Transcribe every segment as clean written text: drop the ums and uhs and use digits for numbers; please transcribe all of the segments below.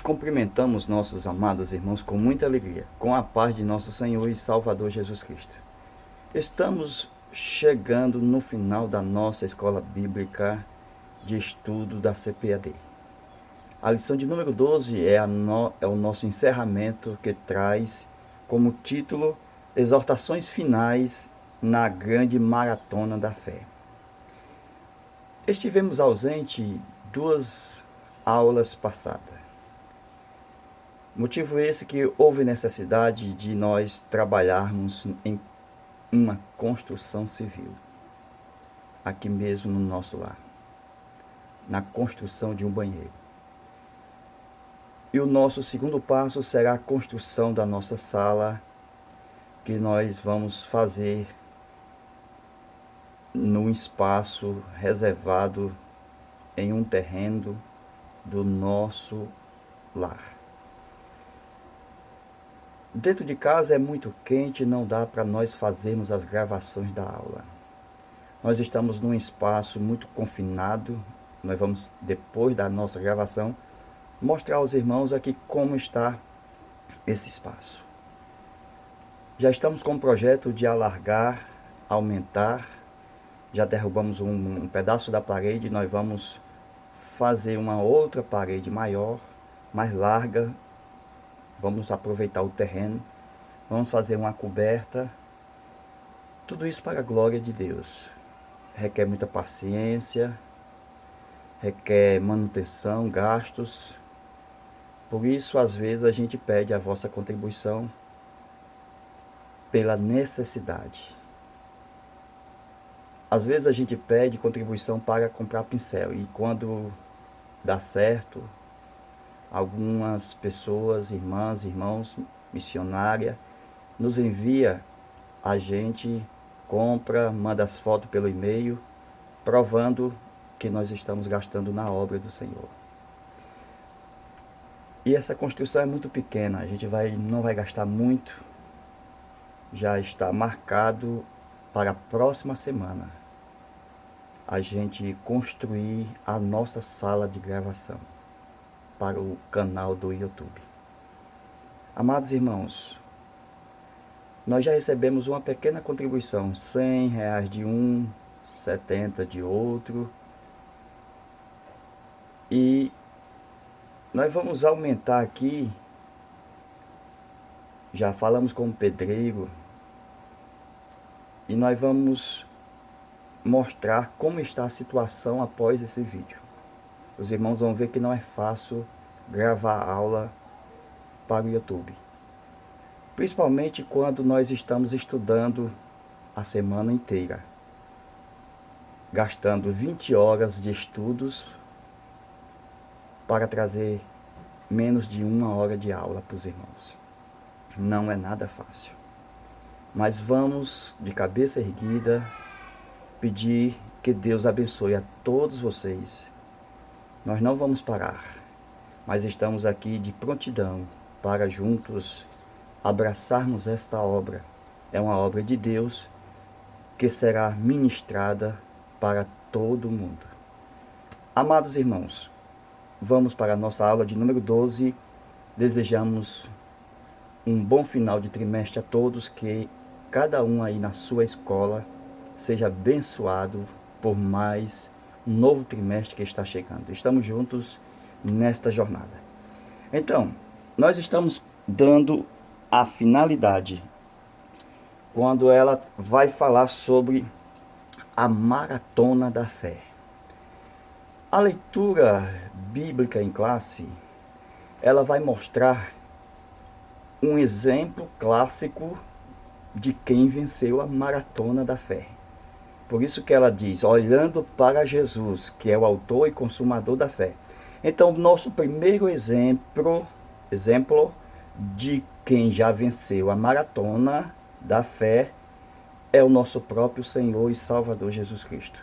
Cumprimentamos nossos amados irmãos com muita alegria, com a paz de nosso Senhor e Salvador Jesus Cristo. Estamos chegando no final da nossa escola bíblica de estudo da CPAD. A lição de número 12 é o nosso encerramento, que traz como título Exortações Finais na Grande Maratona da Fé. Estivemos ausente 2 aulas passadas. Motivo esse que houve necessidade de nós trabalharmos em uma construção civil, aqui mesmo no nosso lar, na construção de um banheiro. E o nosso segundo passo será a construção da nossa sala, que nós vamos fazer num espaço reservado em um terreno do nosso lar. Dentro de casa é muito quente e não dá para nós fazermos as gravações da aula. Nós estamos num espaço muito confinado. Nós vamos, depois da nossa gravação, mostrar aos irmãos aqui como está esse espaço. Já estamos com o projeto de alargar, aumentar. Já derrubamos um pedaço da parede. Nós vamos fazer uma outra parede maior, mais larga. Vamos aproveitar o terreno, vamos fazer uma coberta, tudo isso para a glória de Deus. Requer muita paciência, requer manutenção, gastos. Por isso, às vezes, a gente pede a vossa contribuição pela necessidade. Às vezes a gente pede contribuição para comprar pincel e quando dá certo, algumas pessoas, irmãs, irmãos, missionária, nos envia, a gente compra, manda as fotos pelo e-mail, provando que nós estamos gastando na obra do Senhor. E essa construção é muito pequena, a gente não vai gastar muito, já está marcado para a próxima semana a gente construir a nossa sala de gravação para o canal do YouTube. Amados irmãos, nós já recebemos uma pequena contribuição, R$100 de um, 70 de outro, e nós vamos aumentar aqui. Já falamos com o pedreiro e nós vamos mostrar como está a situação após esse vídeo. Os irmãos vão ver que não é fácil gravar aula para o YouTube. Principalmente quando nós estamos estudando a semana inteira. Gastando 20 horas de estudos para trazer menos de 1 hora de aula para os irmãos. Não é nada fácil. Mas vamos, de cabeça erguida, pedir que Deus abençoe a todos vocês. Nós não vamos parar, mas estamos aqui de prontidão para juntos abraçarmos esta obra. É uma obra de Deus que será ministrada para todo mundo. Amados irmãos, vamos para a nossa aula de número 12. Desejamos um bom final de trimestre a todos, que cada um aí na sua escola seja abençoado por mais um novo trimestre que está chegando. Estamos juntos nesta jornada. Então, nós estamos dando a finalidade quando ela vai falar sobre a maratona da fé. A leitura bíblica em classe, ela vai mostrar um exemplo clássico de quem venceu a maratona da fé. Por isso que ela diz, olhando para Jesus, que é o autor e consumador da fé. Então, nosso primeiro exemplo de quem já venceu a maratona da fé é o nosso próprio Senhor e Salvador Jesus Cristo.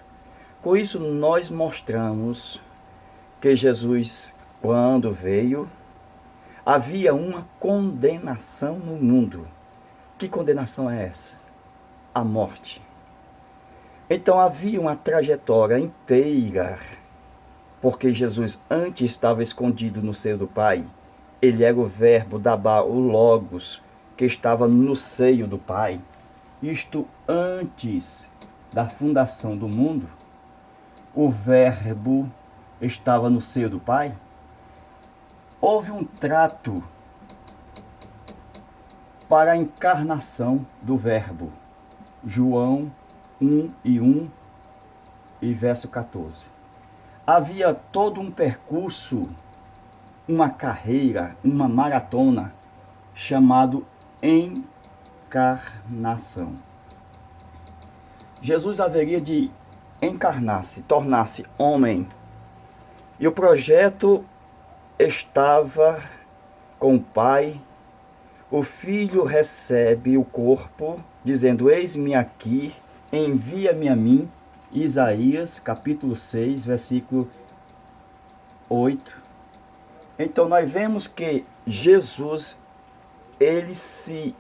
Com isso, nós mostramos que Jesus, quando veio, havia uma condenação no mundo. Que condenação é essa? A morte. Então havia uma trajetória inteira, porque Jesus antes estava escondido no seio do Pai, ele era o verbo, Dabá, o Logos, que estava no seio do Pai, isto antes da fundação do mundo, o verbo estava no seio do Pai, houve um trato para a encarnação do verbo. João 1 e verso 14. Havia todo um percurso, uma carreira, uma maratona, chamado encarnação. Jesus haveria de encarnar-se, tornar-se homem. E o projeto estava com o Pai. O Filho recebe o corpo, dizendo: eis-me aqui, envia-me a mim. Isaías, capítulo 6, versículo 8. Então nós vemos que Jesus, ele se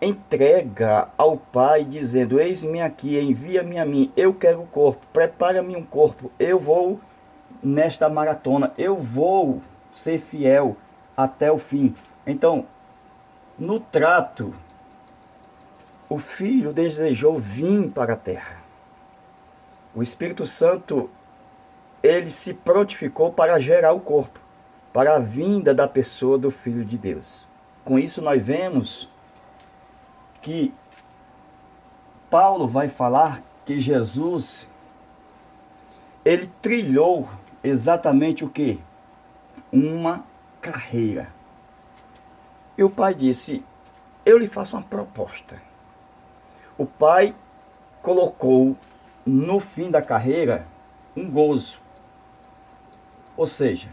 entrega ao Pai, dizendo: eis-me aqui, envia-me a mim, eu quero o corpo, prepara-me um corpo, eu vou nesta maratona, eu vou ser fiel até o fim. Então, no trato, o Filho desejou vir para a terra. O Espírito Santo, ele se prontificou para gerar o corpo, para a vinda da pessoa do Filho de Deus. Com isso nós vemos que Paulo vai falar que Jesus, ele trilhou exatamente o quê? Uma carreira. E o Pai disse: eu lhe faço uma proposta. O Pai colocou no fim da carreira um gozo. Ou seja,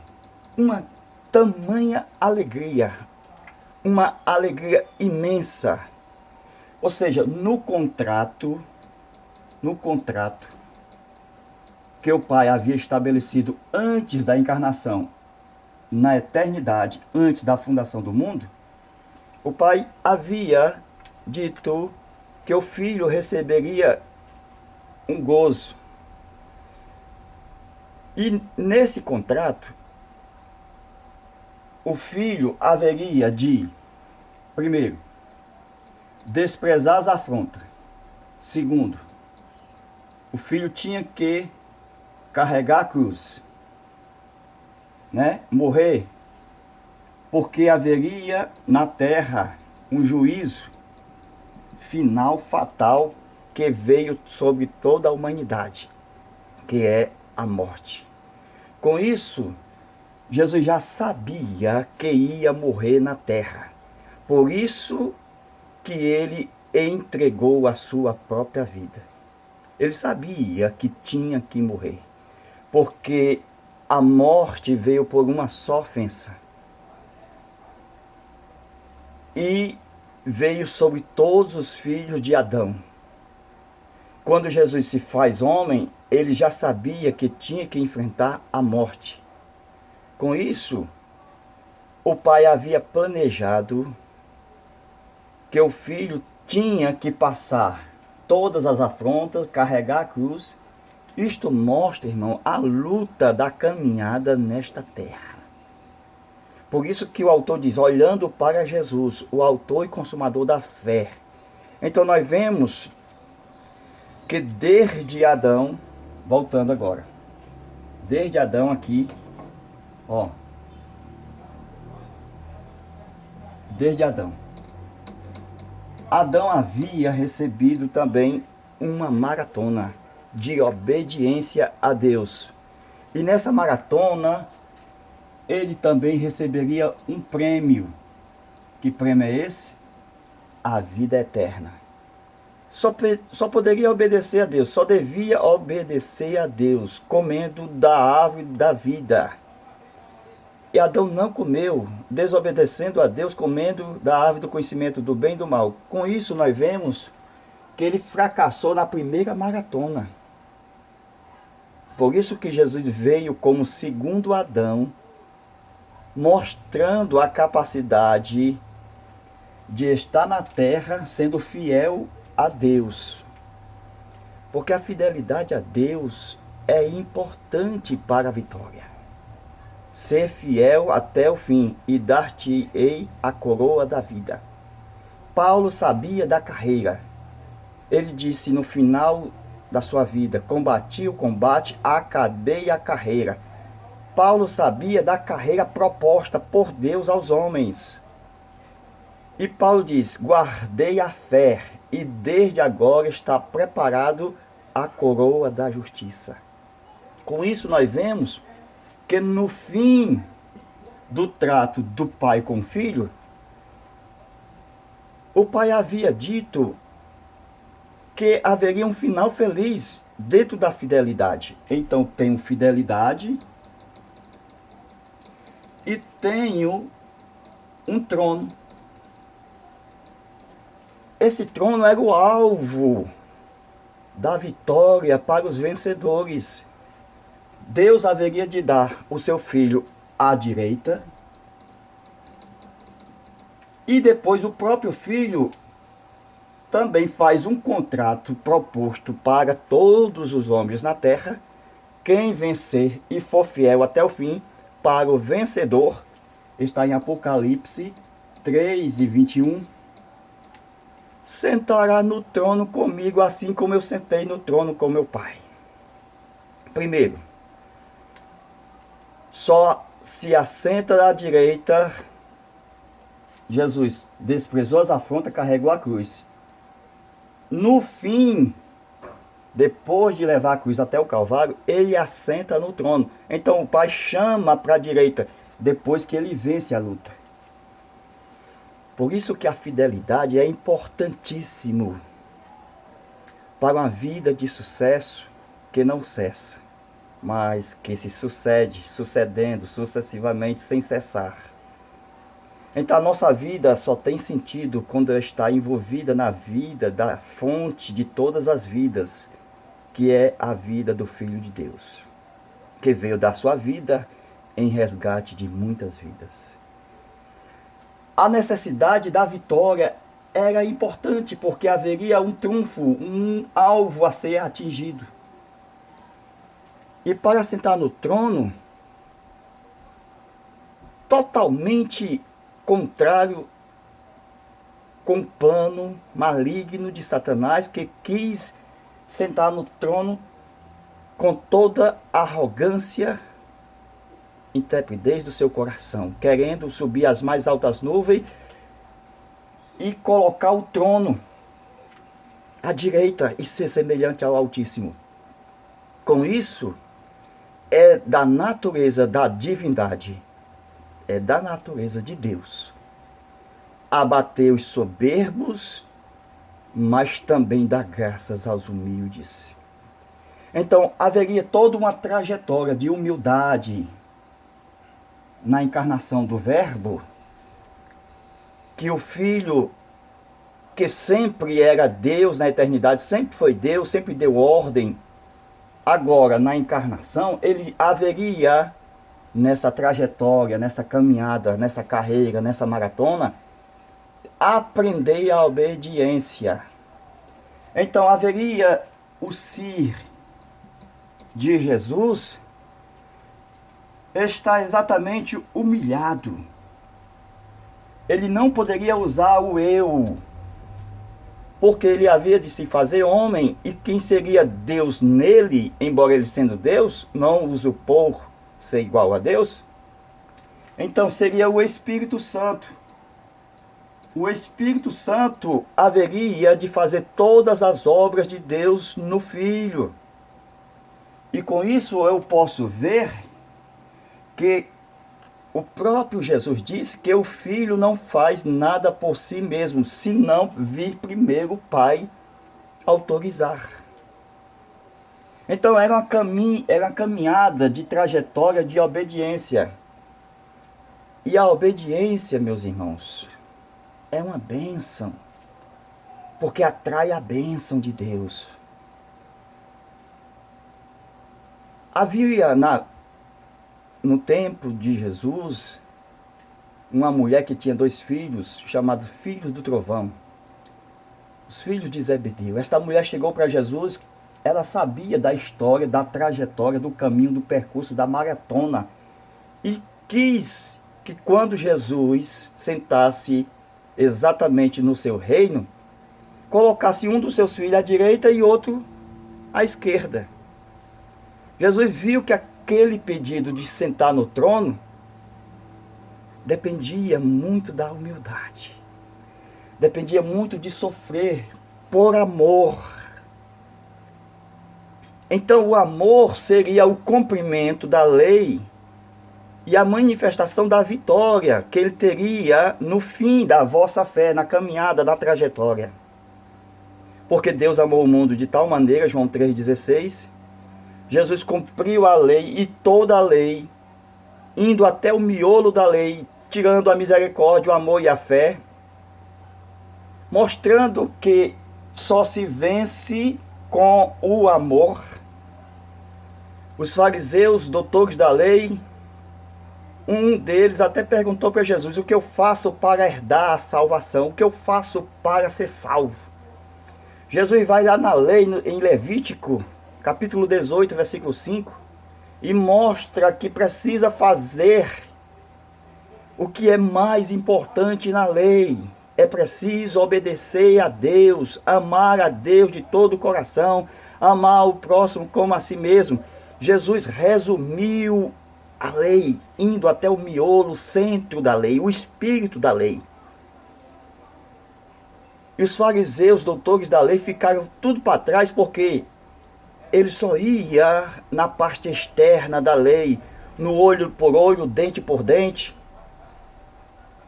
uma tamanha alegria, uma alegria imensa. Ou seja, no contrato que o Pai havia estabelecido antes da encarnação, na eternidade, antes da fundação do mundo, o Pai havia dito que o Filho receberia um gozo. E nesse contrato, o Filho haveria de, primeiro, desprezar as afrontas. Segundo, o Filho tinha que carregar a cruz, morrer, porque haveria na terra um juízo final, fatal, que veio sobre toda a humanidade, que é a morte. Com isso, Jesus já sabia que ia morrer na terra. Por isso que ele entregou a sua própria vida. Ele sabia que tinha que morrer, porque a morte veio por uma só ofensa. E veio sobre todos os filhos de Adão. Quando Jesus se faz homem, ele já sabia que tinha que enfrentar a morte. Com isso, o Pai havia planejado que o Filho tinha que passar todas as afrontas, carregar a cruz. Isto mostra, irmão, a luta da caminhada nesta terra. Por isso que o autor diz: olhando para Jesus, o autor e consumador da fé. Então nós vemos que desde Adão, voltando agora, desde Adão aqui, desde Adão havia recebido também uma maratona de obediência a Deus. E nessa maratona, ele também receberia um prêmio. Que prêmio é esse? A vida eterna. Só poderia obedecer a Deus, só devia obedecer a Deus, comendo da árvore da vida. E Adão não comeu, desobedecendo a Deus, comendo da árvore do conhecimento do bem e do mal. Com isso nós vemos que ele fracassou na primeira maratona. Por isso que Jesus veio como segundo Adão, mostrando a capacidade de estar na terra sendo fiel a Deus. Porque a fidelidade a Deus é importante para a vitória. ser fiel até o fim, e dar-te-ei a coroa da vida. Paulo sabia da carreira. Ele disse no final da sua vida: combati o combate, acabei a carreira. Paulo sabia da carreira proposta por Deus aos homens. E Paulo diz: guardei a fé, e desde agora está preparado a coroa da justiça. Com isso nós vemos que no fim do trato do pai com o filho, o pai havia dito que haveria um final feliz dentro da fidelidade. Então tenho fidelidade e tenho um trono. Esse trono era o alvo da vitória para os vencedores. Deus haveria de dar o seu filho à direita, e depois o próprio filho também faz um contrato proposto para todos os homens na terra: quem vencer e for fiel até o fim, para o vencedor, está em Apocalipse 3:21, sentará no trono comigo, assim como eu sentei no trono com meu pai. Primeiro, só se assenta à direita. Jesus desprezou as afrontas, carregou a cruz. No fim, depois de levar a cruz até o Calvário, ele assenta no trono. Então o Pai chama para a direita, depois que ele vence a luta. Por isso que a fidelidade é importantíssimo para uma vida de sucesso que não cessa, mas que se sucedendo sucessivamente sem cessar. Então a nossa vida só tem sentido quando ela está envolvida na vida da fonte de todas as vidas, que é a vida do Filho de Deus, que veio dar sua vida em resgate de muitas vidas. A necessidade da vitória era importante, porque haveria um trunfo, um alvo a ser atingido. E para sentar no trono, totalmente contrário com o plano maligno de Satanás, que quis sentar no trono com toda a arrogância, intrepidez do seu coração, querendo subir às mais altas nuvens e colocar o trono à direita e ser semelhante ao Altíssimo. Com isso, é da natureza da divindade, é da natureza de Deus abater os soberbos, mas também dar graças aos humildes. Então haveria toda uma trajetória de humildade na encarnação do Verbo, que o Filho, que sempre era Deus na eternidade, sempre foi Deus, sempre deu ordem, agora na encarnação ele haveria, nessa trajetória, nessa caminhada, nessa carreira, nessa maratona, aprender a obediência. Então haveria o ser de Jesus está exatamente humilhado. Ele não poderia usar o eu, porque ele havia de se fazer homem, e quem seria Deus nele, embora ele sendo Deus, não usurpou ser igual a Deus. Então seria o Espírito Santo. O Espírito Santo haveria de fazer todas as obras de Deus no Filho. E com isso eu posso ver que o próprio Jesus disse que o Filho não faz nada por si mesmo, se não vir primeiro o Pai autorizar. Então era uma caminhada de trajetória de obediência. E a obediência, meus irmãos, é uma bênção, porque atrai a bênção de Deus. Havia no tempo de Jesus uma mulher que tinha 2 filhos, chamados filhos do trovão, os filhos de Zebedeu. Esta mulher chegou para Jesus, ela sabia da história, da trajetória, do caminho, do percurso, da maratona e quis que quando Jesus sentasse exatamente no seu reino, colocasse um dos seus filhos à direita e outro à esquerda. Jesus viu que aquele pedido de sentar no trono dependia muito da humildade, dependia muito de sofrer por amor. Então o amor seria o cumprimento da lei e a manifestação da vitória que ele teria no fim da vossa fé, na caminhada, na trajetória. Porque Deus amou o mundo de tal maneira, João 3,16, Jesus cumpriu a lei e toda a lei, indo até o miolo da lei, tirando a misericórdia, o amor e a fé, mostrando que só se vence com o amor. Os fariseus, doutores da lei, um deles até perguntou para Jesus: o que eu faço para herdar a salvação? O que eu faço para ser salvo? Jesus vai lá na lei, em Levítico, capítulo 18, versículo 5, e mostra que precisa fazer o que é mais importante na lei. É preciso obedecer a Deus, amar a Deus de todo o coração, amar o próximo como a si mesmo. Jesus resumiu a lei, indo até o miolo, o centro da lei, o espírito da lei. E os fariseus, doutores da lei, ficaram tudo para trás, porque ele só ia na parte externa da lei, no olho por olho, dente por dente,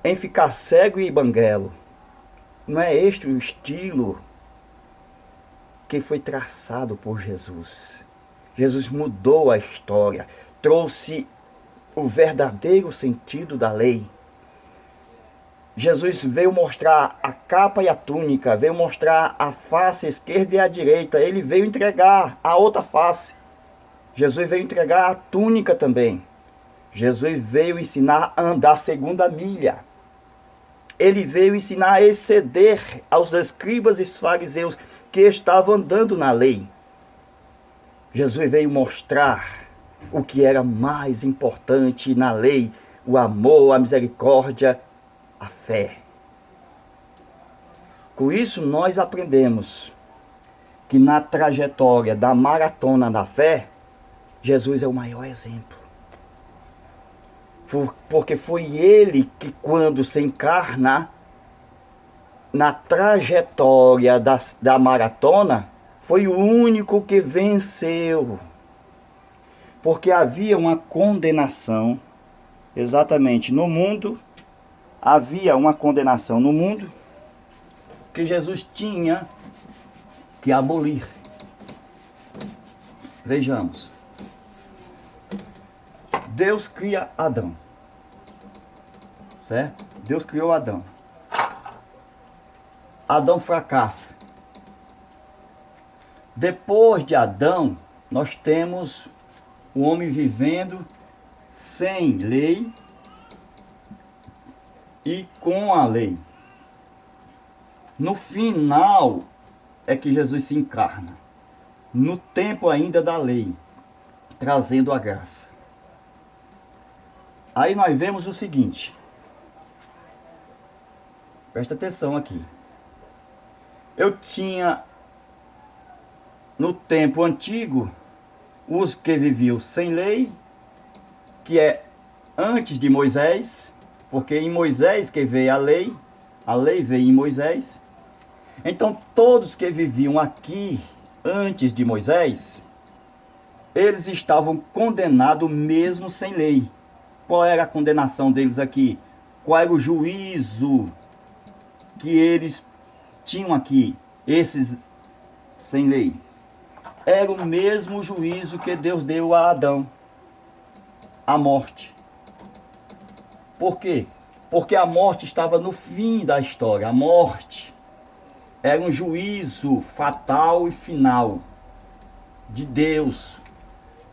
em ficar cego e banguelo. Não é este o estilo que foi traçado por Jesus. Jesus mudou a história, trouxe o verdadeiro sentido da lei. Jesus veio mostrar a capa e a túnica, veio mostrar a face esquerda e a direita. Ele veio entregar a outra face. Jesus veio entregar a túnica também. Jesus veio ensinar a andar a segunda milha. Ele veio ensinar a exceder aos escribas e fariseus que estavam andando na lei. Jesus veio mostrar o que era mais importante na lei: o amor, a misericórdia, a fé. Com isso, nós aprendemos que na trajetória da maratona da fé, Jesus é o maior exemplo. Porque foi ele que, quando se encarna na trajetória da maratona, foi o único que venceu. Porque havia uma condenação, exatamente no mundo, havia uma condenação no mundo que Jesus tinha que abolir. Vejamos. Deus cria Adão, certo? Deus criou Adão. Adão fracassa. Depois de Adão, nós temos o homem vivendo sem lei e com a lei. No final é que Jesus se encarna, no tempo ainda da lei, trazendo a graça. Aí nós vemos o seguinte, presta atenção aqui. Eu tinha, no tempo antigo, os que viviam sem lei, que é antes de Moisés, porque em Moisés que veio a lei veio em Moisés. Então todos que viviam aqui antes de Moisés, eles estavam condenados mesmo sem lei. Qual era a condenação deles aqui? Qual era o juízo que eles tinham aqui, esses sem lei? Era o mesmo juízo que Deus deu a Adão, a morte. Por quê? Porque a morte estava no fim da história. A morte era um juízo fatal e final de Deus,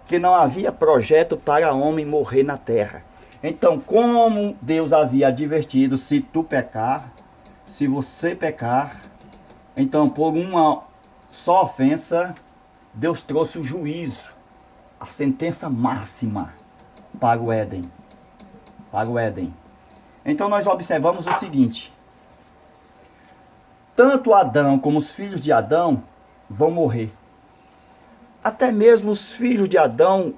que não havia projeto para homem morrer na terra. Então, como Deus havia advertido, se tu pecar, se você pecar, então por uma só ofensa, Deus trouxe o juízo, a sentença máxima para o Éden. para o Éden. Então nós observamos o seguinte: tanto Adão como os filhos de Adão vão morrer. Até mesmo os filhos de Adão,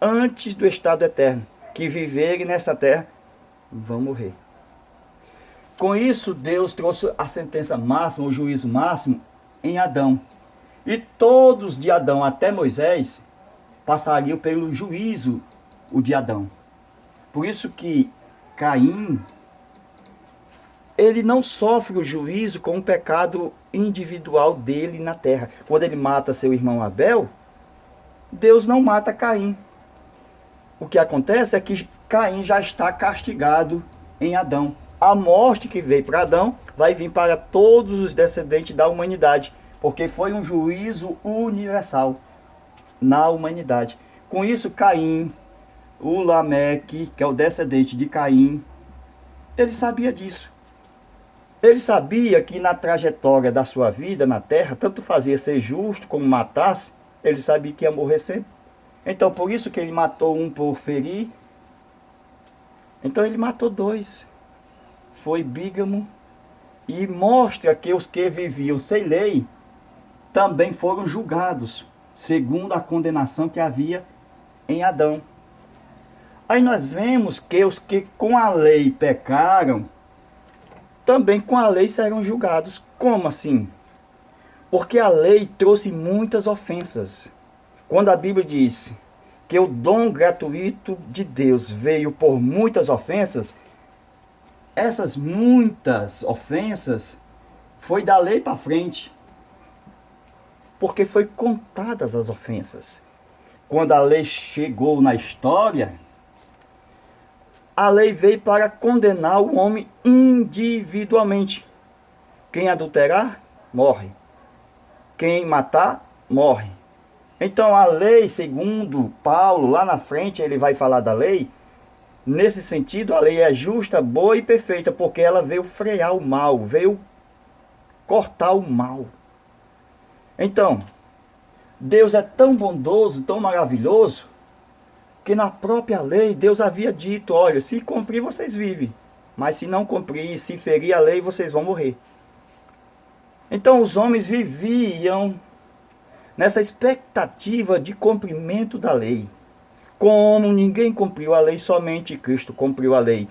antes do estado eterno, que viverem nessa terra, vão morrer. Com isso, Deus trouxe a sentença máxima, o juízo máximo em Adão. E todos de Adão até Moisés passariam pelo juízo o de Adão. Por isso que Caim, ele não sofre o juízo com o pecado individual dele na terra. Quando ele mata seu irmão Abel, Deus não mata Caim. O que acontece é que Caim já está castigado em Adão. A morte que veio para Adão vai vir para todos os descendentes da humanidade, porque foi um juízo universal na humanidade. Com isso, Caim, o Lameque, que é o descendente de Caim, ele sabia disso. Ele sabia que na trajetória da sua vida na terra, tanto fazia ser justo como matasse, ele sabia que ia morrer sempre. Então, por isso que ele matou um por ferir. Então, ele matou dois. Foi bígamo. E mostra que os que viviam sem lei também foram julgados, segundo a condenação que havia em Adão. Aí nós vemos que os que com a lei pecaram, também com a lei serão julgados. Como assim? Porque a lei trouxe muitas ofensas. Quando a Bíblia diz que o dom gratuito de Deus veio por muitas ofensas, essas muitas ofensas foi da lei para frente. Porque foi contadas as ofensas. Quando a lei chegou na história, a lei veio para condenar o homem individualmente. Quem adulterar, morre. Quem matar, morre. Então a lei, segundo Paulo, lá na frente ele vai falar da lei. Nesse sentido, a lei é justa, boa e perfeita, porque ela veio frear o mal, veio cortar o mal. Então, Deus é tão bondoso, tão maravilhoso, que na própria lei Deus havia dito: olha, se cumprir vocês vivem, mas se não cumprir, se ferir a lei, vocês vão morrer. Então os homens viviam nessa expectativa de cumprimento da lei. Como ninguém cumpriu a lei, somente Cristo cumpriu a lei.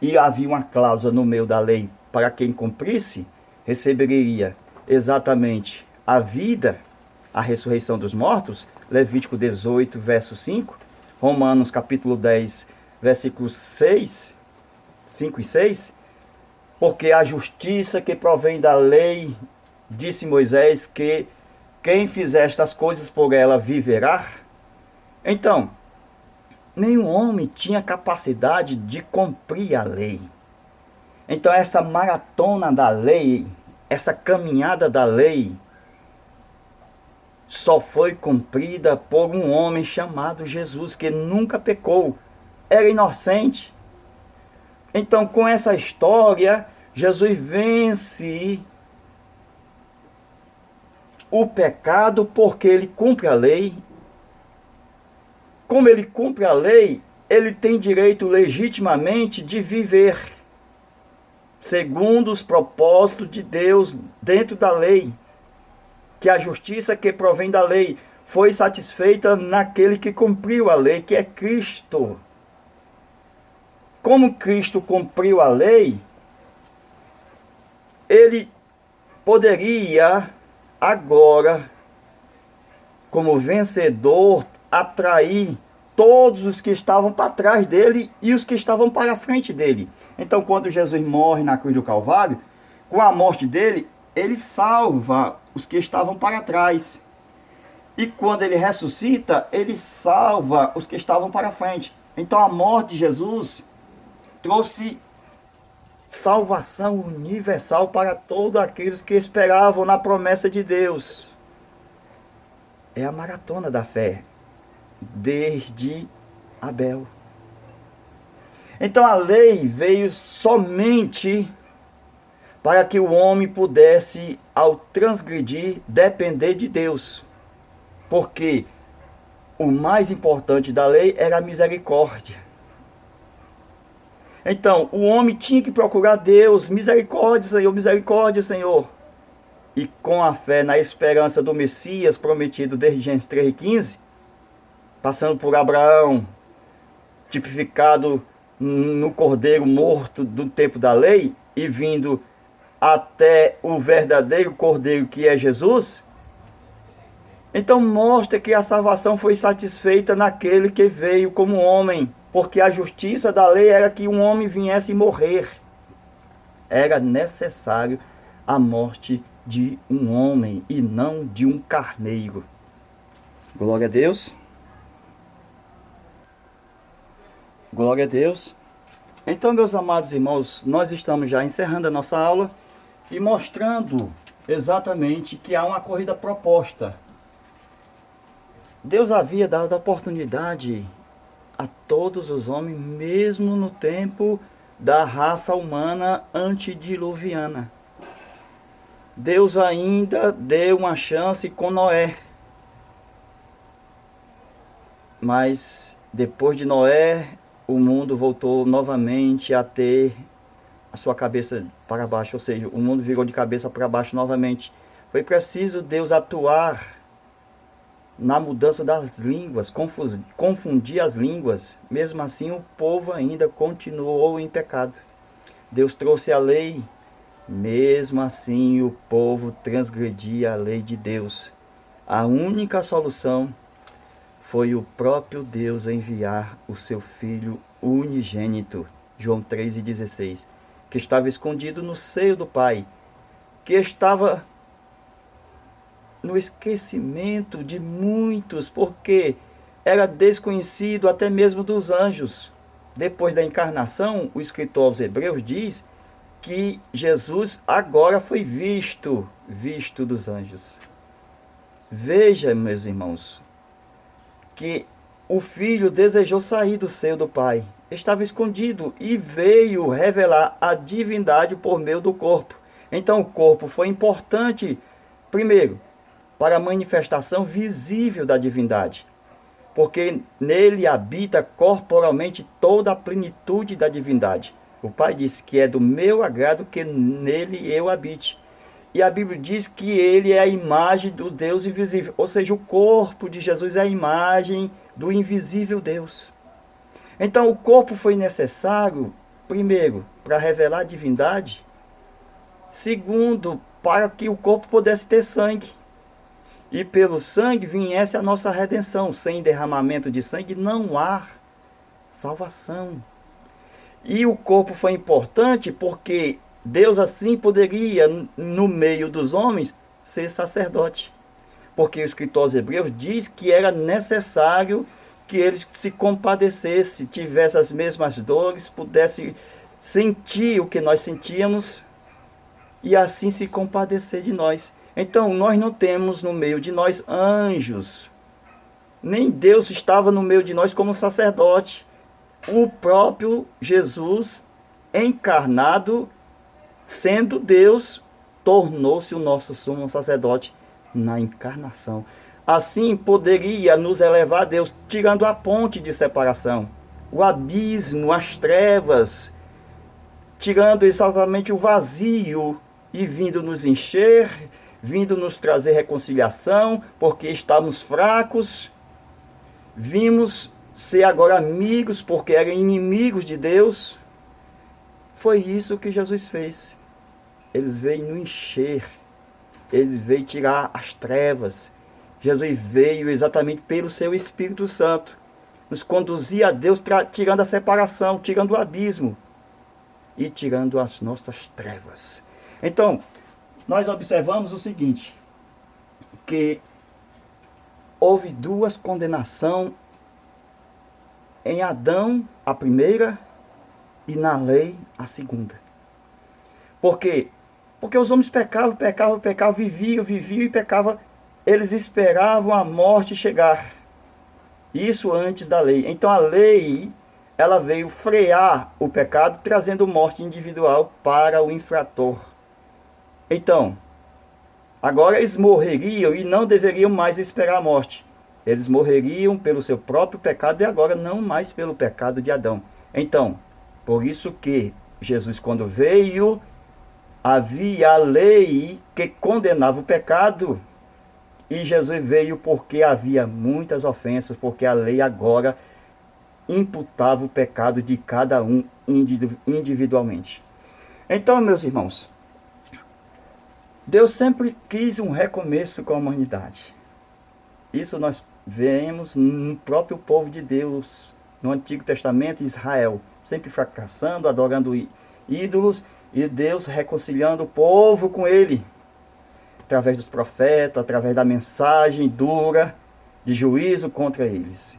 E havia uma cláusula no meio da lei: para quem cumprisse, receberia exatamente a vida, a ressurreição dos mortos. Levítico 18, verso 5. Romanos capítulo 10, versículos 6, 5 e 6. Porque a justiça que provém da lei, disse Moisés, que quem fizer estas coisas por ela viverá. Então, nenhum homem tinha capacidade de cumprir a lei. Então essa maratona da lei, essa caminhada da lei, só foi cumprida por um homem chamado Jesus, que nunca pecou, era inocente. Então, com essa história, Jesus vence o pecado porque ele cumpre a lei. Como ele cumpre a lei, ele tem direito legitimamente de viver segundo os propósitos de Deus dentro da lei. Que a justiça que provém da lei foi satisfeita naquele que cumpriu a lei, que é Cristo. Como Cristo cumpriu a lei, ele poderia agora, como vencedor, atrair todos os que estavam para trás dele e os que estavam para a frente dele. Então, quando Jesus morre na cruz do Calvário, com a morte dele, ele salva os que estavam para trás. E quando ele ressuscita, ele salva os que estavam para frente. Então a morte de Jesus trouxe salvação universal para todos aqueles que esperavam na promessa de Deus. É a maratona da fé, desde Abel. Então a lei veio somente para que o homem pudesse, ao transgredir, depender de Deus. Porque o mais importante da lei era a misericórdia. Então, o homem tinha que procurar Deus, misericórdia, Senhor. E com a fé na esperança do Messias prometido desde Gênesis 3:15, passando por Abraão, tipificado no cordeiro morto do tempo da lei, e vindo até o verdadeiro cordeiro que é Jesus, então mostra que a salvação foi satisfeita naquele que veio como homem, porque a justiça da lei era que um homem viesse morrer. Era necessário a morte de um homem e não de um carneiro. Glória a Deus. Glória a Deus. Então, meus amados irmãos, nós estamos já encerrando a nossa aula e mostrando exatamente que há uma corrida proposta. Deus havia dado a oportunidade a todos os homens, mesmo no tempo da raça humana antediluviana. Deus ainda deu uma chance com Noé. Mas depois de Noé, o mundo voltou novamente a ter a sua cabeça para baixo, ou seja, o mundo virou de cabeça para baixo novamente. Foi preciso Deus atuar na mudança das línguas, confundir as línguas. Mesmo assim, o povo ainda continuou em pecado. Deus trouxe a lei, mesmo assim o povo transgredia a lei de Deus. A única solução foi o próprio Deus enviar o seu Filho unigênito, João 3,16, que estava escondido no seio do Pai, que estava no esquecimento de muitos, porque era desconhecido até mesmo dos anjos. Depois da encarnação, o escritor aos Hebreus diz que Jesus agora foi visto dos anjos. Veja, meus irmãos, que o Filho desejou sair do seio do Pai, estava escondido e veio revelar a divindade por meio do corpo. Então o corpo foi importante, primeiro, para a manifestação visível da divindade, porque nele habita corporalmente toda a plenitude da divindade. O Pai disse que é do meu agrado que nele eu habite. E a Bíblia diz que ele é a imagem do Deus invisível, ou seja, o corpo de Jesus é a imagem do invisível Deus. Então o corpo foi necessário, primeiro, para revelar a divindade, segundo, para que o corpo pudesse ter sangue. E pelo sangue viesse a nossa redenção. Sem derramamento de sangue não há salvação. E o corpo foi importante porque Deus assim poderia, no meio dos homens, ser sacerdote. Porque o escritor aos Hebreus diz que era necessário que eles se compadecessem, tivessem as mesmas dores, pudessem sentir o que nós sentíamos e assim se compadecer de nós. Então, nós não temos no meio de nós anjos. Nem Deus estava no meio de nós como sacerdote. O próprio Jesus, encarnado, sendo Deus, tornou-se o nosso sumo sacerdote na encarnação. Assim, poderia nos elevar a Deus, tirando a ponte de separação, o abismo, as trevas, tirando exatamente o vazio e vindo nos encher, vindo nos trazer reconciliação, porque estávamos fracos. Vimos ser agora amigos, porque eram inimigos de Deus. Foi isso que Jesus fez. Ele veio nos encher. Ele veio tirar as trevas. Jesus veio exatamente pelo seu Espírito Santo. Nos conduzir a Deus, tirando a separação, tirando o abismo. E tirando as nossas trevas. Então, nós observamos o seguinte, que houve duas condenações em Adão, a primeira, e na lei, a segunda. Por quê? Porque os homens pecavam, viviam e pecavam. Eles esperavam a morte chegar. Isso antes da lei. Então a lei, ela veio frear o pecado, trazendo morte individual para o infrator. Então, agora eles morreriam e não deveriam mais esperar a morte. Eles morreriam pelo seu próprio pecado e agora não mais pelo pecado de Adão. Então, Por isso que Jesus, quando veio, havia a lei que condenava o pecado. E Jesus veio porque havia muitas ofensas, porque a lei agora imputava o pecado de cada um individualmente. Então, meus irmãos, Deus sempre quis um recomeço com a humanidade. Isso nós vemos no próprio povo de Deus, no Antigo Testamento, Israel, sempre fracassando, adorando ídolos, e Deus reconciliando o povo com ele, através dos profetas, através da mensagem dura de juízo contra eles.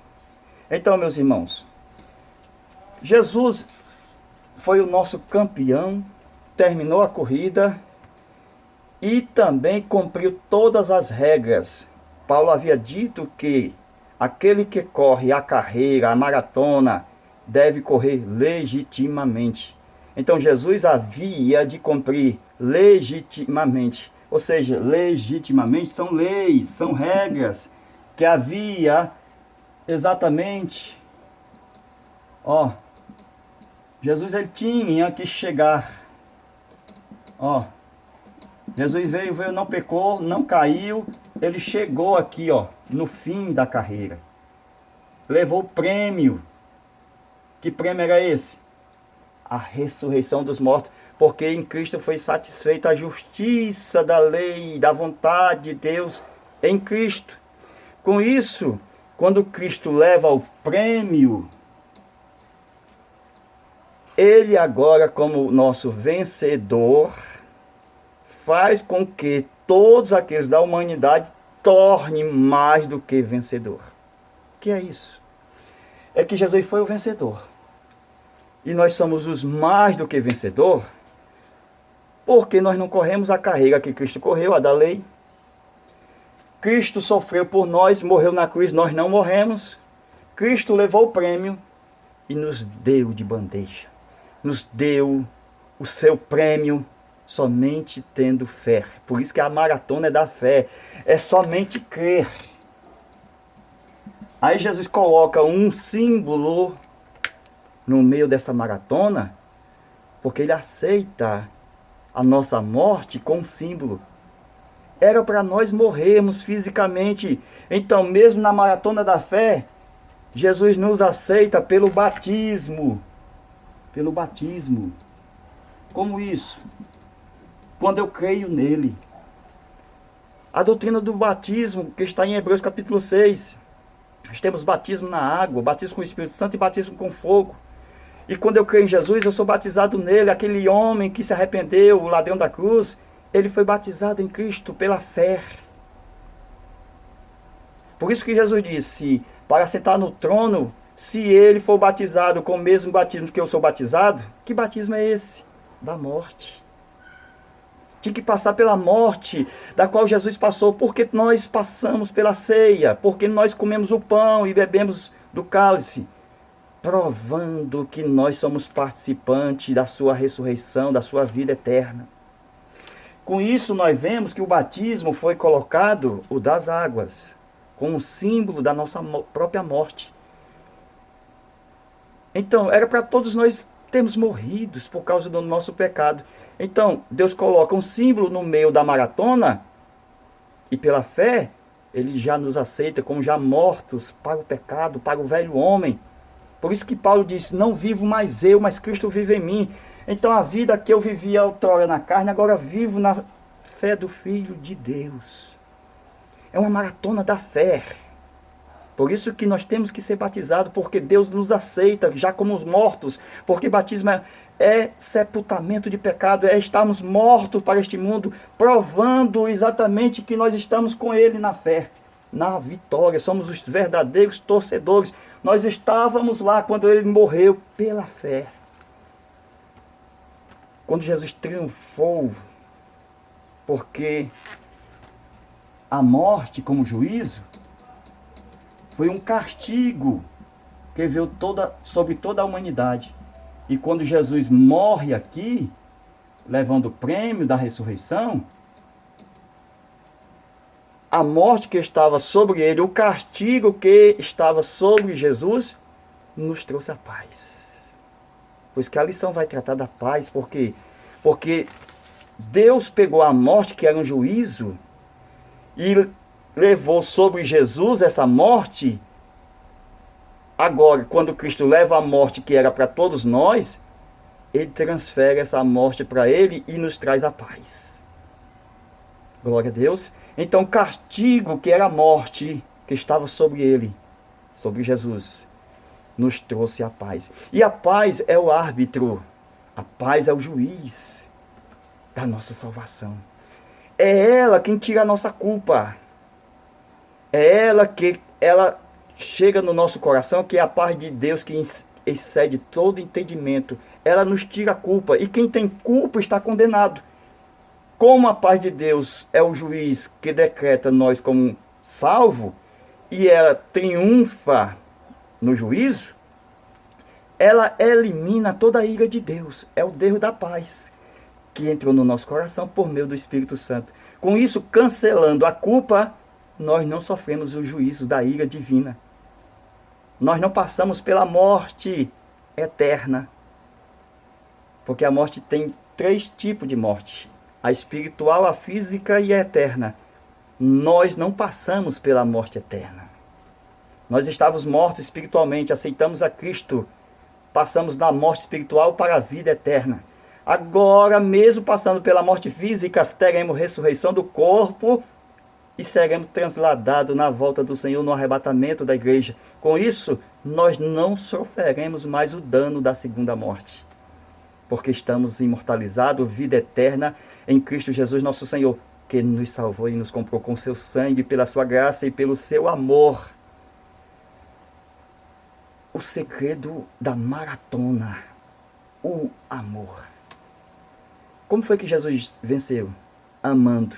Então, meus irmãos, Jesus foi o nosso campeão, terminou a corrida e também cumpriu todas as regras. Paulo havia dito que aquele que corre a carreira, a maratona, deve correr legitimamente. Então Jesus havia de cumprir legitimamente. Ou seja, legitimamente são leis, são regras que havia exatamente. Jesus ele tinha que chegar. Jesus veio, não pecou, não caiu. Ele chegou aqui, no fim da carreira. Levou o prêmio. Que prêmio era esse? A ressurreição dos mortos. Porque em Cristo foi satisfeita a justiça da lei, da vontade de Deus em Cristo. Com isso, quando Cristo leva o prêmio, ele agora, como nosso vencedor, faz com que todos aqueles da humanidade tornem mais do que vencedor. O que é isso? É que Jesus foi o vencedor. E nós somos os mais do que vencedor, porque nós não corremos a carreira que Cristo correu, a da lei. Cristo sofreu por nós, morreu na cruz, nós não morremos. Cristo levou o prêmio e nos deu de bandeja. Nos deu o seu prêmio somente tendo fé. Por isso que a maratona é da fé. É somente crer. Aí Jesus coloca um símbolo no meio dessa maratona, porque ele aceita a nossa morte com um símbolo. Era para nós morrermos fisicamente. Então, mesmo na maratona da fé, Jesus nos aceita pelo batismo. Pelo batismo. Como isso? Quando eu creio nele. A doutrina do batismo, que está em Hebreus capítulo 6. Nós temos batismo na água, batismo com o Espírito Santo e batismo com fogo. E quando eu creio em Jesus, eu sou batizado nele. Aquele homem que se arrependeu, o ladrão da cruz, ele foi batizado em Cristo pela fé. Por isso que Jesus disse, para sentar no trono, se ele for batizado com o mesmo batismo que eu sou batizado, que batismo é esse? Da morte. Tinha que passar pela morte, da qual Jesus passou, porque nós passamos pela ceia, porque nós comemos o pão e bebemos do cálice, provando que nós somos participantes da sua ressurreição, da sua vida eterna. Com isso nós vemos que o batismo foi colocado, o das águas, como símbolo da nossa própria morte. Então, era para todos nós termos morridos por causa do nosso pecado. Então, Deus coloca um símbolo no meio da maratona e pela fé, ele já nos aceita como já mortos para o pecado, para o velho homem. Por isso que Paulo disse, não vivo mais eu, mas Cristo vive em mim. Então a vida que eu vivia outrora na carne, agora vivo na fé do Filho de Deus. É uma maratona da fé. Por isso que nós temos que ser batizados, porque Deus nos aceita já como os mortos. Porque batismo é sepultamento de pecado, é estarmos mortos para este mundo, provando exatamente que nós estamos com Ele na fé, na vitória. Somos os verdadeiros torcedores. Nós estávamos lá quando Ele morreu pela fé. Quando Jesus triunfou, porque a morte como juízo foi um castigo que veio sobre toda a humanidade. E quando Jesus morre aqui, levando o prêmio da ressurreição, a morte que estava sobre ele, o castigo que estava sobre Jesus, nos trouxe a paz. Pois que a lição vai tratar da paz, porque Deus pegou a morte, que era um juízo, e levou sobre Jesus essa morte. Agora, quando Cristo leva a morte que era para todos nós, ele transfere essa morte para ele e nos traz a paz. Glória a Deus. Então, o castigo que era a morte, que estava sobre ele, sobre Jesus, nos trouxe a paz. E a paz é o árbitro, a paz é o juiz da nossa salvação. É ela quem tira a nossa culpa. É ela que ela chega no nosso coração, que é a paz de Deus que excede todo entendimento. Ela nos tira a culpa. E quem tem culpa está condenado. Como a paz de Deus é o juiz que decreta nós como salvo, e ela triunfa no juízo, ela elimina toda a ira de Deus. É o Deus da paz que entrou no nosso coração por meio do Espírito Santo. Com isso, cancelando a culpa, nós não sofremos o juízo da ira divina. Nós não passamos pela morte eterna. Porque a morte tem 3 tipos de morte: a espiritual, a física e a eterna. Nós não passamos pela morte eterna. Nós estávamos mortos espiritualmente, aceitamos a Cristo, passamos da morte espiritual para a vida eterna. Agora, mesmo passando pela morte física, teremos ressurreição do corpo e seremos transladados na volta do Senhor, no arrebatamento da igreja. Com isso, nós não sofreremos mais o dano da segunda morte, porque estamos imortalizados, vida eterna em Cristo Jesus nosso Senhor, que nos salvou e nos comprou com seu sangue, pela sua graça e pelo seu amor. O segredo da maratona, o amor. Como foi que Jesus venceu? Amando.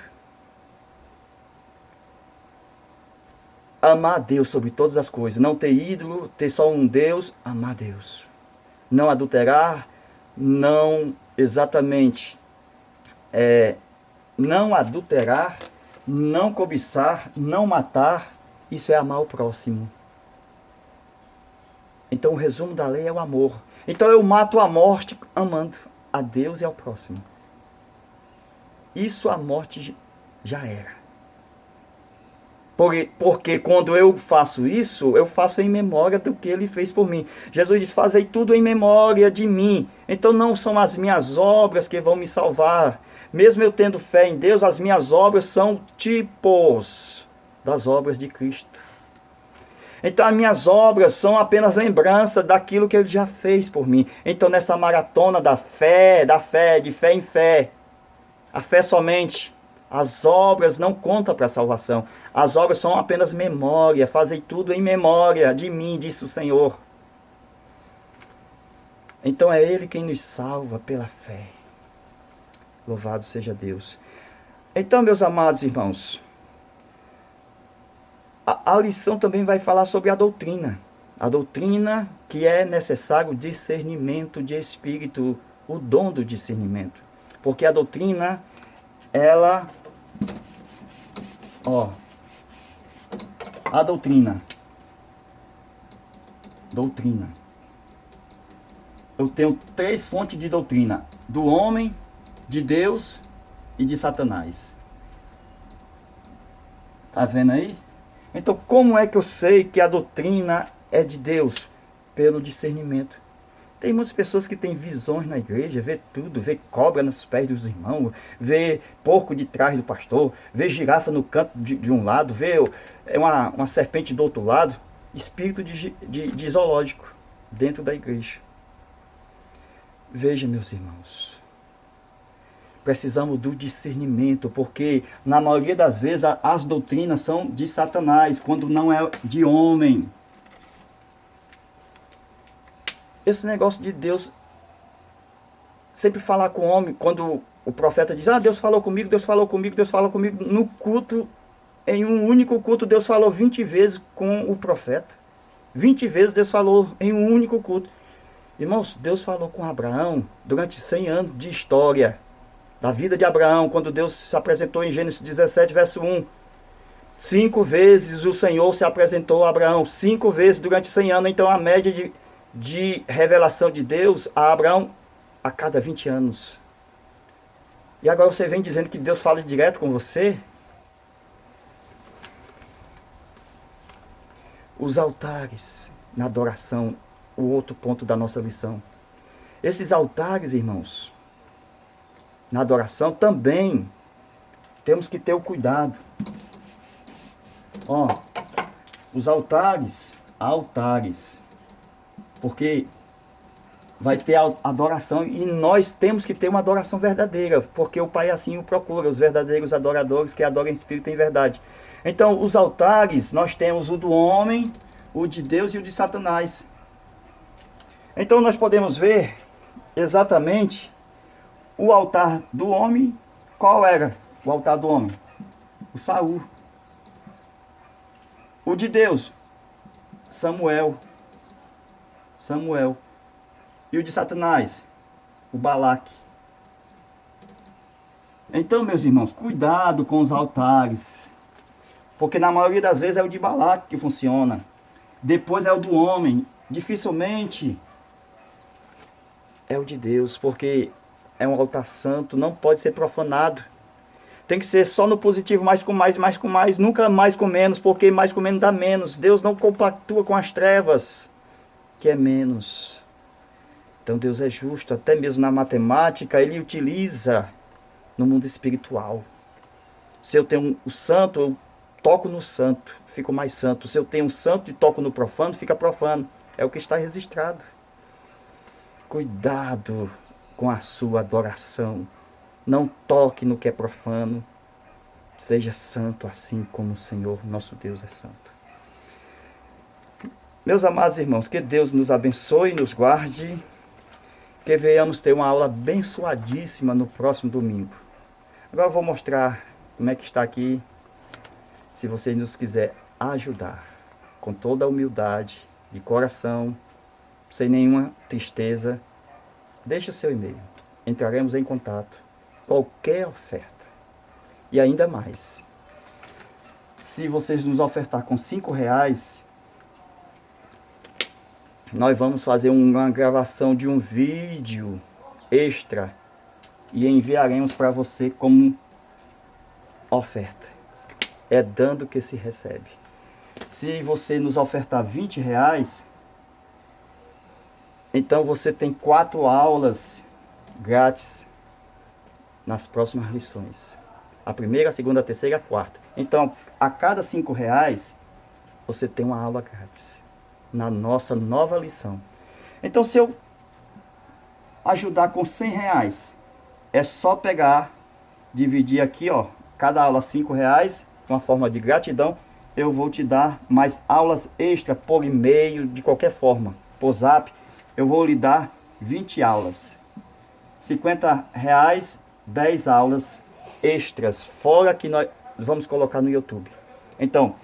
Amar a Deus sobre todas as coisas. Não ter ídolo, ter só um Deus, amar a Deus. Não adulterar, não exatamente, não adulterar, não cobiçar, não matar. Isso é amar o próximo. Então o resumo da lei é o amor. Então eu mato a morte amando a Deus e ao próximo. Isso a morte já era. Porque quando eu faço isso, eu faço em memória do que ele fez por mim. Jesus diz: fazei tudo em memória de mim. Então não são as minhas obras que vão me salvar. Mesmo eu tendo fé em Deus, as minhas obras são tipos das obras de Cristo. Então as minhas obras são apenas lembrança daquilo que ele já fez por mim. Então nessa maratona da fé, de fé em fé, a fé somente, as obras não contam para a salvação. As obras são apenas memória. Fazei tudo em memória de mim, disse o Senhor. Então é Ele quem nos salva pela fé. Louvado seja Deus. Então, meus amados irmãos, a lição também vai falar sobre a doutrina. A doutrina que é necessário discernimento de espírito, o dom do discernimento. Porque a doutrina, ela... a doutrina. Eu tenho 3 fontes de doutrina: do homem, de Deus e de Satanás. Tá vendo aí? Então, como é que eu sei que a doutrina é de Deus? Pelo discernimento. Tem muitas pessoas que têm visões na igreja, vê tudo, vê cobra nos pés dos irmãos, vê porco de trás do pastor, vê girafa no canto de um lado, vê uma serpente do outro lado. Espírito de zoológico dentro da igreja. Veja, meus irmãos, precisamos do discernimento, porque na maioria das vezes as doutrinas são de Satanás, quando não é de homem. Esse negócio de Deus sempre falar com o homem, quando o profeta diz: Deus falou comigo, Deus falou comigo, Deus falou comigo. No culto, em um único culto, Deus falou 20 vezes com o profeta. 20 vezes Deus falou em um único culto. Irmãos, Deus falou com Abraão durante 100 anos de história da vida de Abraão, quando Deus se apresentou em Gênesis 17, verso 1. 5 vezes o Senhor se apresentou a Abraão, 5 vezes durante 100 anos. Então a média de revelação de Deus a Abraão a cada 20 anos. E agora você vem dizendo que Deus fala direto com você? Os altares na adoração, o outro ponto da nossa lição. Esses altares, irmãos, na adoração também temos que ter o cuidado. Ó, os altares, porque vai ter adoração e nós temos que ter uma adoração verdadeira, porque o Pai assim o procura, os verdadeiros adoradores que adoram em espírito e em verdade. Então, os altares, nós temos o do homem, o de Deus e o de Satanás. Então, nós podemos ver exatamente o altar do homem. Qual era o altar do homem? O Saul. O de Deus, Samuel. E o de Satanás, o Balaque. Então, meus irmãos, cuidado com os altares, porque na maioria das vezes é o de Balaque que funciona. Depois é o do homem. Dificilmente é o de Deus, porque é um altar santo, não pode ser profanado. Tem que ser só no positivo, mais com mais, mais com mais, nunca mais com menos, porque mais com menos dá menos. Deus não compactua com as trevas, que é menos. Então Deus é justo, até mesmo na matemática, Ele utiliza no mundo espiritual. Se eu tenho o santo, eu toco no santo, fico mais santo. Se eu tenho um santo e toco no profano, fica profano. É o que está registrado. Cuidado com a sua adoração. Não toque no que é profano. Seja santo assim como o Senhor, nosso Deus, é santo. Meus amados irmãos, que Deus nos abençoe e nos guarde. Que venhamos ter uma aula abençoadíssima no próximo domingo. Agora eu vou mostrar como é que está aqui. Se você nos quiser ajudar, com toda a humildade, de coração, sem nenhuma tristeza, deixe o seu e-mail. Entraremos em contato. Qualquer oferta. E ainda mais. Se vocês nos ofertar com R$5, nós vamos fazer uma gravação de um vídeo extra e enviaremos para você como oferta. É dando que se recebe. Se você nos ofertar R$20, então você tem 4 aulas grátis nas próximas lições. A primeira, a segunda, a terceira e a quarta. Então, a cada R$5, você tem uma aula grátis na nossa nova lição. Então, se eu ajudar com R$100, é só pegar, dividir aqui, ó, cada aula R$5, uma forma de gratidão. Eu vou te dar mais aulas extra por e-mail, de qualquer forma, por zap. Eu vou lhe dar 20 aulas. R$50, 10 aulas extras, fora que nós vamos colocar no YouTube. Então,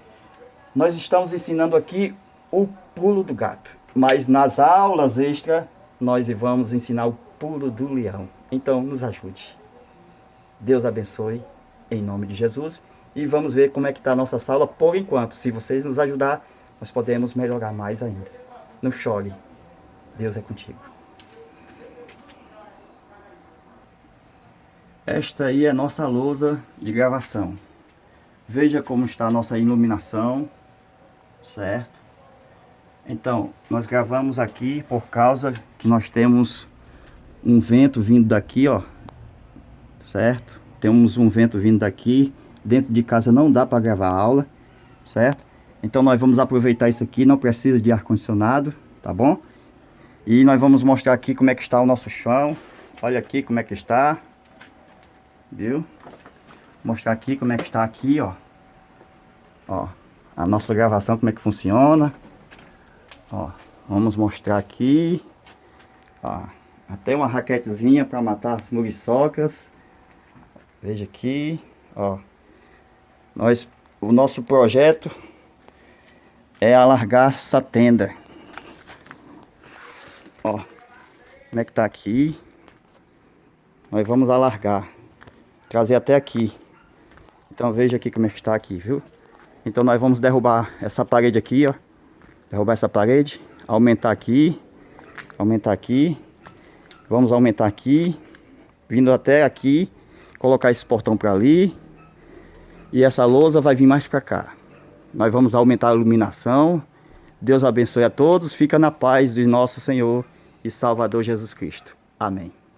nós estamos ensinando aqui o pulo do gato, mas nas aulas extras nós vamos ensinar o pulo do leão. Então, nos ajude. Deus abençoe, em nome de Jesus. E vamos ver como é que está a nossa sala por enquanto. Se vocês nos ajudar, nós podemos melhorar mais ainda. Não chore. Deus é contigo. Esta aí é a nossa lousa de gravação. Veja como está a nossa iluminação, certo? Então, nós gravamos aqui por causa que nós temos um vento vindo daqui, ó, certo? Temos um vento vindo daqui. Dentro de casa não dá para gravar aula, certo? Então nós vamos aproveitar isso aqui, não precisa de ar-condicionado, tá bom? E nós vamos mostrar aqui como é que está o nosso chão. Olha aqui como é que está. Viu? Mostrar aqui como é que está aqui, ó. Ó, a nossa gravação, como é que funciona. Ó, vamos mostrar aqui. Ó, até uma raquetezinha para matar as muriçocas. Veja aqui, ó. O nosso projeto é alargar essa tenda. Ó, como é que tá aqui. Nós vamos alargar, trazer até aqui. Então veja aqui como é que está aqui, viu? Então nós vamos derrubar essa parede aqui, ó. Derrubar essa parede, aumentar aqui Aumentar aqui. Vamos aumentar aqui. Vindo até aqui. Colocar esse portão para ali. E essa lousa vai vir mais para cá. Nós vamos aumentar a iluminação. Deus abençoe a todos. Fica na paz de nosso Senhor e Salvador Jesus Cristo. Amém.